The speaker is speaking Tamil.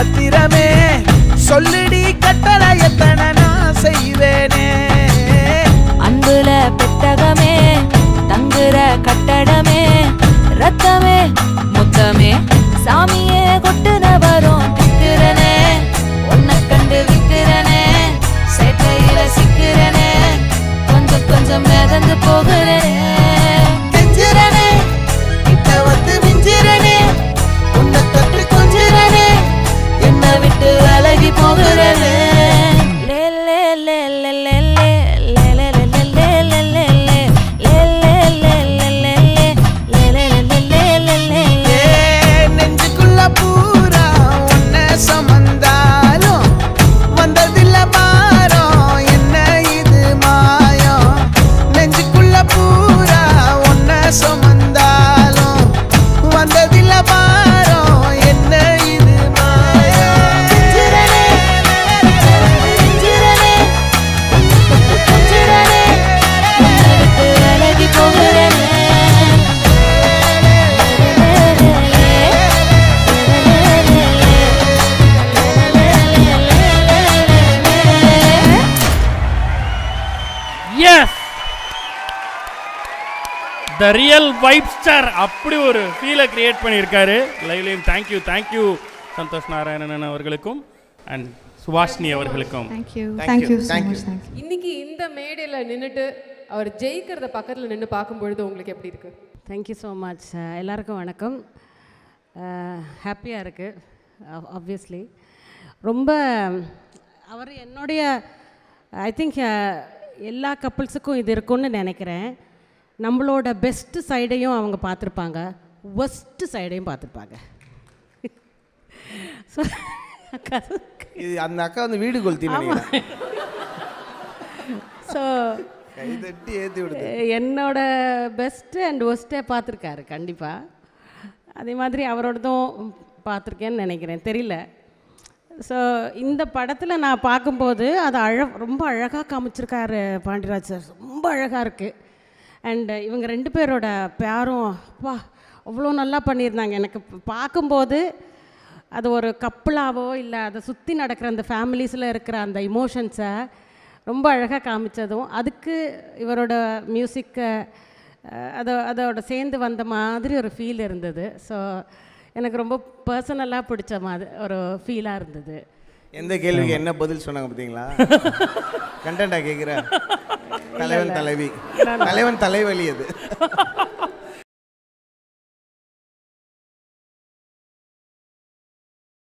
பத்திரமே சொல்லிடி கட்டளை எத்தனை நான் செய்வேனே அன்புல பெட்டகமே தங்குற கட்டடமே ரத்தமே முத்தமே சாமியே கொட்டுன வரும் திக்கிறனே உன்னை கண்டு விக்கிறனே சேட்டையில சிக்கிறனே கொஞ்சம் கொஞ்சம் மிதந்து போகிறனே கெஞ்சிரனே கிட்ட வந்து மிஞ்சிரனே உன்னை தொட்டு கொஞ்சிரனே என்னை விட்டு அழகி போகிறனே லே லே லே லே லே த ரியல் வைப் ஸ்டார் அப்படி ஒரு ஃபீலை கிரியேட் பண்ணியிருக்காரு லைவ்லையும். தேங்க்யூ சந்தோஷ் நாராயணன் அவர்களுக்கும் அண்ட் சுபாஷினி அவர்களுக்கும். இன்னைக்கு இந்த மேடையில் நின்றுட்டு அவர் ஜெயிக்கிறத பக்கத்தில் நின்று பார்க்கும்பொழுது உங்களுக்கு எப்படி இருக்கு? Thank you so much. எல்லாருக்கும் வணக்கம். ஹாப்பியாக இருக்குது ஆப்வியஸ்லி. ரொம்ப அவர் என்னுடைய ஐ திங்க் எல்லா கப்புள்ஸுக்கும் இது இருக்குன்னு நினைக்கிறேன். நம்மளோட பெஸ்ட்டு சைடையும் அவங்க பார்த்துருப்பாங்க, ஒஸ்ட்டு சைடையும் பார்த்துருப்பாங்க. ஸோ அந்த அக்கா வந்து வீடு கொளுத்தி ஸோ என்னோட பெஸ்ட்டு அண்ட் ஒஸ்ட்டே பார்த்துருக்காரு கண்டிப்பாக. அதே மாதிரி அவரோடதும் பார்த்துருக்கேன்னு நினைக்கிறேன், தெரியல. ஸோ இந்த படத்தில் நான் பார்க்கும்போது அது ரொம்ப அழகாக காமிச்சிருக்காரு பாண்டியராஜ் சார். ரொம்ப அழகாக இருக்குது. அண்டு இவங்க 2 பேரோட பேரும் அப்பா அவ்வளோ நல்லா பண்ணியிருந்தாங்க. எனக்கு பார்க்கும்போது அது ஒரு கப்பலாவோ இல்லை அதை சுற்றி நடக்கிற அந்த ஃபேமிலிஸில் இருக்கிற அந்த இமோஷன்ஸை ரொம்ப அழகாக காமிச்சதும் அதுக்கு இவரோட மியூசிக்கை அதோட சேர்ந்து வந்த மாதிரி ஒரு ஃபீல் இருந்தது. ஸோ எனக்கு ரொம்ப பர்சனலாக பிடிச்ச மாதிரி ஒரு ஃபீலாக இருந்தது. எந்த கேள்விக்கு என்ன பதில் சொன்னாங்க பார்த்தீங்களா? கண்டென்ட்டாக கேட்குறேன். தலைவன் தலைவி தலைவன் தலைவலி அது